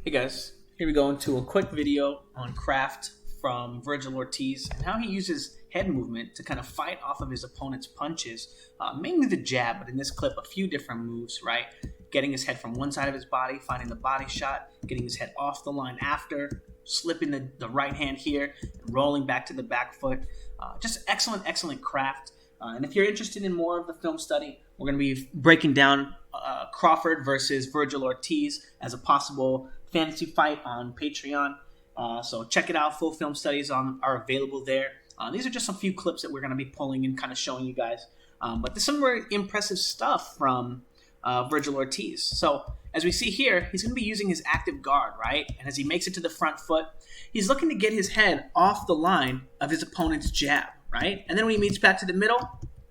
Hey guys, here we go into a quick video on craft from Vergil Ortiz and how he uses head movement to kind of fight off of his opponent's punches, mainly the jab, but in this clip a few different moves, right? Getting his head from one side of his body, finding the body shot, getting his head off the line after, slipping the right hand here, and rolling back to the back foot. Just excellent craft. And if you're interested in more of the film study, we're going to be breaking down Crawford versus Vergil Ortiz as a possible fantasy fight on Patreon. So check it out. Full film studies are available there. These are just a few clips that we're going to be pulling and kind of showing you guys. But there's some very impressive stuff from Vergil Ortiz. So as we see here, he's going to be using his active guard, right? And as he makes it to the front foot, he's looking to get his head off the line of his opponent's jab, right? And then when he meets back to the middle,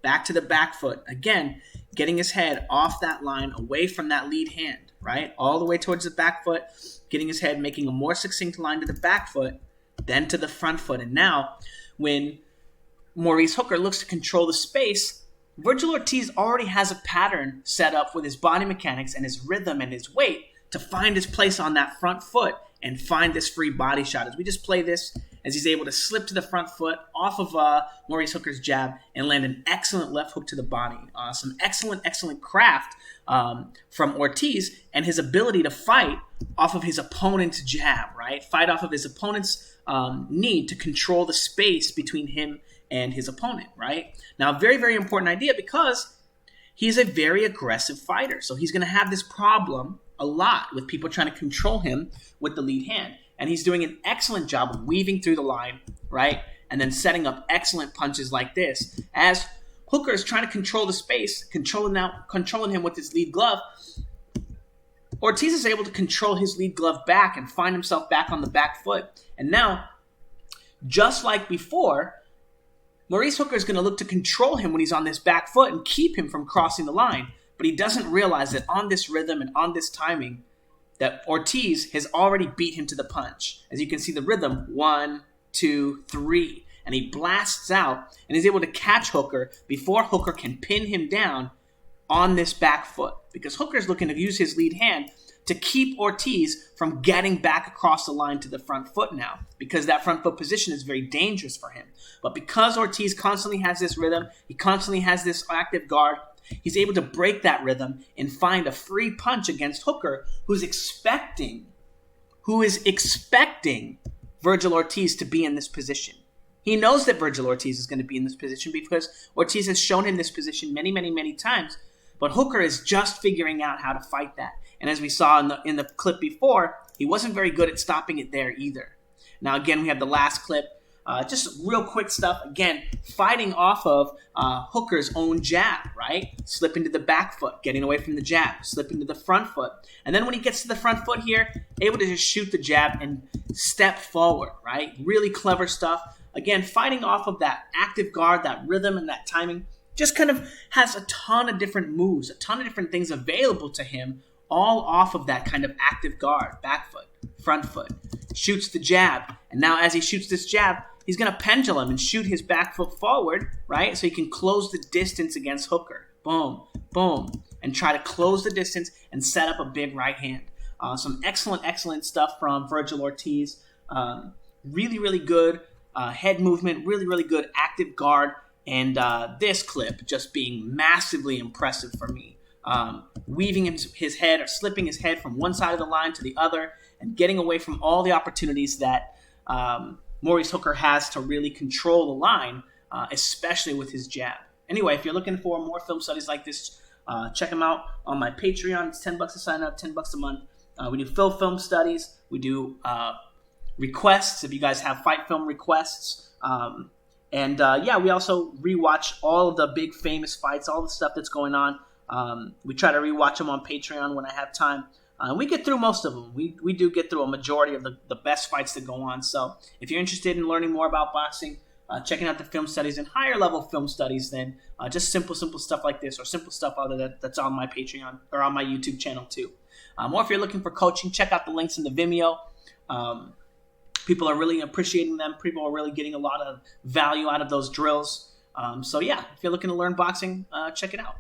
back to the back foot. Again, getting his head off that line, away from that lead hand, right? All the way towards the back foot, getting his head, making a more succinct line to the back foot, then to the front foot. And now, when Maurice Hooker looks to control the space, Vergil Ortiz already has a pattern set up with his body mechanics and his rhythm and his weight to find his place on that front foot and find this free body shot. As we just play this, as he's able to slip to the front foot off of Maurice Hooker's jab and land an excellent left hook to the body. Some excellent craft from Ortiz and his ability to fight off of his opponent's jab, right? Fight off of his opponent's need to control the space between him and his opponent, right? Now, very important idea because he's a very aggressive fighter. So he's going to have this problem a lot with people trying to control him with the lead hand. And he's doing an excellent job of weaving through the line, right? And then setting up excellent punches like this. As Hooker is trying to control the space, controlling him with his lead glove, Ortiz is able to control his lead glove back and find himself back on the back foot. And now, just like before, Maurice Hooker is going to look to control him when he's on this back foot and keep him from crossing the line. But he doesn't realize that on this rhythm and on this timing, that Ortiz has already beat him to the punch. As you can see the rhythm, 1, 2, 3. And he blasts out and is able to catch Hooker before Hooker can pin him down on this back foot. Because Hooker is looking to use his lead hand to keep Ortiz from getting back across the line to the front foot now. Because that front foot position is very dangerous for him. But because Ortiz constantly has this rhythm, he constantly has this active guard, he's able to break that rhythm and find a free punch against Hooker, who is expecting Vergil Ortiz to be in this position. He knows that Vergil Ortiz is going to be in this position because Ortiz has shown him this position many times. But Hooker is just figuring out how to fight that. And as we saw in the clip before, he wasn't very good at stopping it there either. Now again, we have the last clip. Just real quick stuff. Again, fighting off of Hooker's own jab, right? Slipping to the back foot, getting away from the jab, slipping to the front foot. And then when he gets to the front foot here, able to just shoot the jab and step forward, right? Really clever stuff. Again, fighting off of that active guard, that rhythm and that timing. Just kind of has a ton of different moves, a ton of different things available to him, all off of that kind of active guard, back foot, front foot. Shoots the jab. And now as he shoots this jab, he's going to pendulum and shoot his back foot forward, right? So he can close the distance against Hooker. Boom, boom. And try to close the distance and set up a big right hand. Some excellent stuff from Vergil Ortiz. Really good head movement. Really good active guard. And this clip just being massively impressive for me. Weaving his head or slipping his head from one side of the line to the other and getting away from all the opportunities that Maurice Hooker has to really control the line, especially with his jab. Anyway, if you're looking for more film studies like this, check them out on my Patreon. It's $10 to sign up, $10 a month. We do film studies. We do requests if you guys have fight film requests. We also rewatch all of the big famous fights, all the stuff that's going on. We try to rewatch them on Patreon when I have time. We get through most of them. We do get through a majority of the best fights that go on. So if you're interested in learning more about boxing, checking out the film studies and higher level film studies than just simple stuff like this or simple stuff that's on my Patreon or on my YouTube channel too. Or if you're looking for coaching, check out the links in the Vimeo. People are really appreciating them. People are really getting a lot of value out of those drills. If you're looking to learn boxing, check it out.